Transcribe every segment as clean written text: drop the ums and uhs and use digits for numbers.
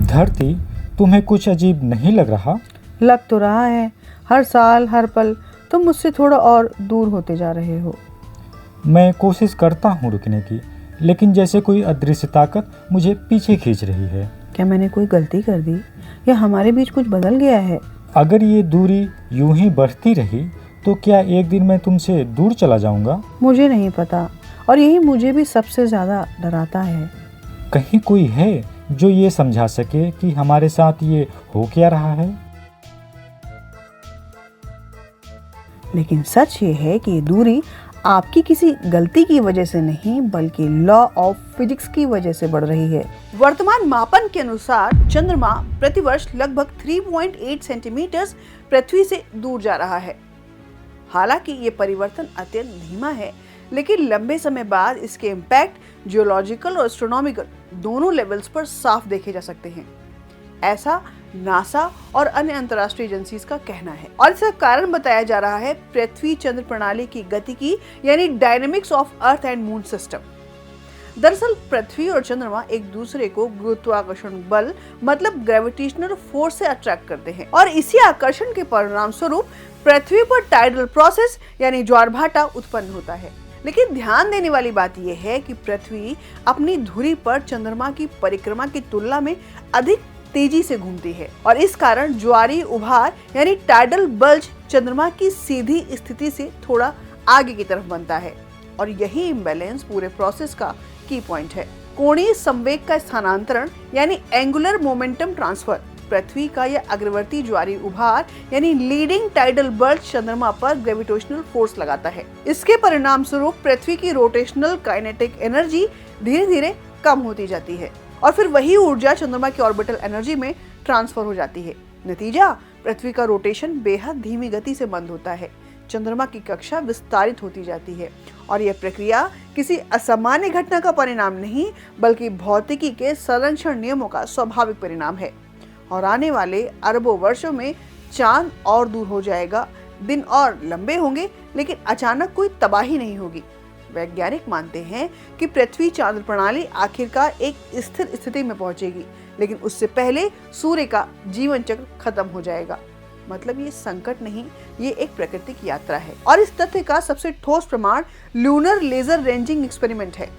धरती, तुम्हें कुछ अजीब नहीं लग रहा? लग तो रहा है। हर साल हर पल तुम मुझसे थोड़ा और दूर होते जा रहे हो। मैं कोशिश करता हूँ रुकने की, लेकिन जैसे कोई अदृश्य ताकत मुझे पीछे खींच रही है। क्या मैंने कोई गलती कर दी या हमारे बीच कुछ बदल गया है? अगर ये दूरी यूं ही बढ़ती रही तो क्या एक दिन मैं तुमसे दूर चला जाऊंगा? मुझे नहीं पता, और यही मुझे भी सबसे ज्यादा डराता है। कहीं कोई है जो ये समझा सके कि हमारे साथ ये हो क्या रहा है? लेकिन सच ये है कि ये दूरी आपकी किसी गलती की वजह से नहीं, बल्कि लॉ ऑफ फिजिक्स की वजह से बढ़ रही है। वर्तमान मापन के अनुसार चंद्रमा प्रतिवर्ष लगभग 3.8 सेंटीमीटर पृथ्वी से दूर जा रहा है। हालांकि ये परिवर्तन अत्यंत धीमा है, लेकिन लंबे समय बाद इसके इम्पैक्ट जियोलॉजिकल और एस्ट्रोनॉमिकल दोनों लेवल्स पर साफ देखे जा सकते हैं। ऐसा नासा और अन्य अंतर्राष्ट्रीय एजेंसीज का कहना है, और इसका कारण बताया जा रहा है पृथ्वी चंद्र प्रणाली की गतिकी, यानी dynamics of earth and moon system. दरअसल पृथ्वी और चंद्रमा एक दूसरे को गुरुत्वाकर्षण बल मतलब ग्रेविटेशनल फोर्स से अट्रैक्ट करते हैं, और इसी आकर्षण के परिणाम स्वरूप पृथ्वी पर टाइडल प्रोसेस यानी ज्वारभाटा उत्पन्न होता है। लेकिन ध्यान देने वाली बात यह है कि पृथ्वी अपनी धुरी पर चंद्रमा की परिक्रमा की तुलना में अधिक तेजी से घूमती है, और इस कारण ज्वारीय उभार यानी टाइडल बल्ज चंद्रमा की सीधी स्थिति से थोड़ा आगे की तरफ बनता है, और यही इम्बैलेंस पूरे प्रोसेस का की पॉइंट है। कोणीय संवेग का स्थानांतरण यानी एंगुलर मोमेंटम ट्रांसफर पृथ्वी का यह अग्रवर्ती ज्वारीय उभार यानी लीडिंग टाइडल बल्ज चंद्रमा पर ग्रेविटेशनल फोर्स लगाता है। इसके परिणाम स्वरूप पृथ्वी की रोटेशनल काइनेटिक एनर्जी धीरे धीरे कम होती जाती है, और फिर वही ऊर्जा चंद्रमा की ऑर्बिटल एनर्जी में ट्रांसफर हो जाती है। नतीजा, पृथ्वी का रोटेशन बेहद धीमी गति से बंद होता है, चंद्रमा की कक्षा विस्तारित होती जाती है, और यह प्रक्रिया किसी असामान्य घटना का परिणाम नहीं, बल्कि भौतिकी के संरक्षण नियमों का स्वाभाविक परिणाम है। और आने वाले अरबों वर्षों में चांद और दूर हो जाएगा, दिन और लंबे होंगे, लेकिन अचानक कोई तबाही नहीं होगी। वैज्ञानिक मानते हैं कि पृथ्वी चांद्र प्रणाली आखिरकार एक स्थिर स्थिति में पहुंचेगी, लेकिन उससे पहले सूर्य का जीवन चक्र खत्म हो जाएगा। मतलब ये संकट नहीं, ये एक प्राकृतिक यात्रा है, और इस तथ्य का सबसे ठोस प्रमाण लूनर लेजर रेंजिंग एक्सपेरिमेंट है।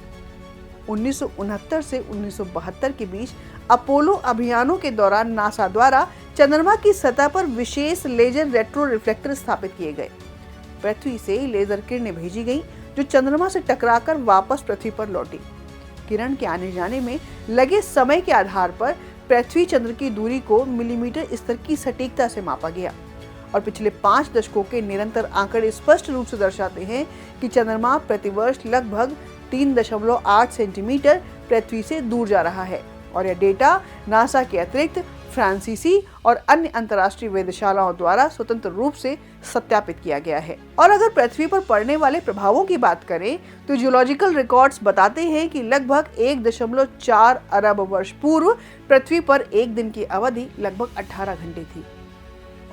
1969 से 1972 के बीच अपोलो अभियानों के दौरान नासा द्वारा चंद्रमा की सतह पर विशेष लेजर रेट्रो रिफ्लेक्टर स्थापित किए गए। पृथ्वी से लेजर किरणें भेजी गईं, जो चंद्रमा से टकराकर वापस पृथ्वी पर लौटी। किरण के आने जाने में लगे समय के आधार पर पृथ्वी चंद्र की दूरी को मिलीमीटर स्तर की सटीकता से मापा गया, और पिछले 5 दशकों के निरंतर आंकड़े स्पष्ट रूप से दर्शाते हैं कि चंद्रमा प्रतिवर्ष लगभग 3.8 सेंटीमीटर पृथ्वी से दूर जा रहा है, और यह डेटा नासा के अतिरिक्त फ्रांसीसी और अन्य अंतर्राष्ट्रीय वेधशालाओं द्वारा स्वतंत्र रूप से सत्यापित किया गया है। और अगर पृथ्वी पर पड़ने वाले प्रभावों की बात करें तो जियोलॉजिकल रिकॉर्ड्स बताते हैं कि लगभग 1.4 अरब वर्ष पूर्व पृथ्वी पर एक दिन की अवधि लगभग 18 घंटे थी,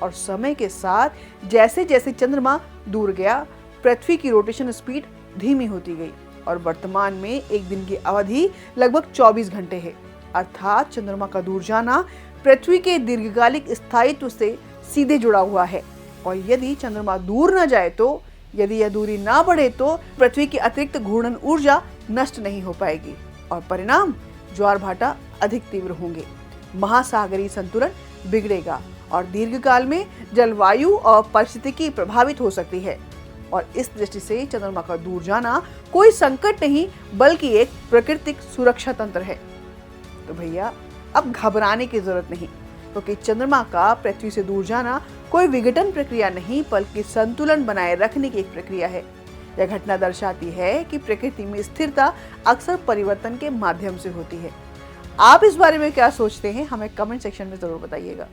और समय के साथ जैसे जैसे चंद्रमा दूर गया, पृथ्वी की रोटेशन स्पीड धीमी होती गई, और वर्तमान में एक दिन की अवधि लगभग 24 घंटे है। अर्थात चंद्रमा का दूर जाना पृथ्वी के दीर्घकालिक स्थायित्व से सीधे जुड़ा हुआ है, और यदि चंद्रमा दूर न जाए तो, यदि यह दूरी ना बढ़े तो पृथ्वी की अतिरिक्त घूर्णन ऊर्जा नष्ट नहीं हो पाएगी, और परिणाम ज्वारभाटा अधिक तीव्र होंगे, महासागरीय संतुलन बिगड़ेगा, और दीर्घकाल में जलवायु और पारिस्थितिकी प्रभावित हो सकती है। और इस दृष्टि से चंद्रमा का दूर जाना कोई संकट नहीं, बल्कि एक प्राकृतिक सुरक्षा तंत्र है। तो भैया, अब घबराने की जरूरत नहीं, क्योंकि चंद्रमा का पृथ्वी से दूर जाना कोई विघटन प्रक्रिया नहीं, बल्कि संतुलन बनाए रखने की एक प्रक्रिया है। यह घटना दर्शाती है कि प्रकृति में स्थिरता अक्सर परिवर्तन के माध्यम से होती है। आप इस बारे में क्या सोचते हैं, हमें कमेंट सेक्शन में जरूर बताइएगा।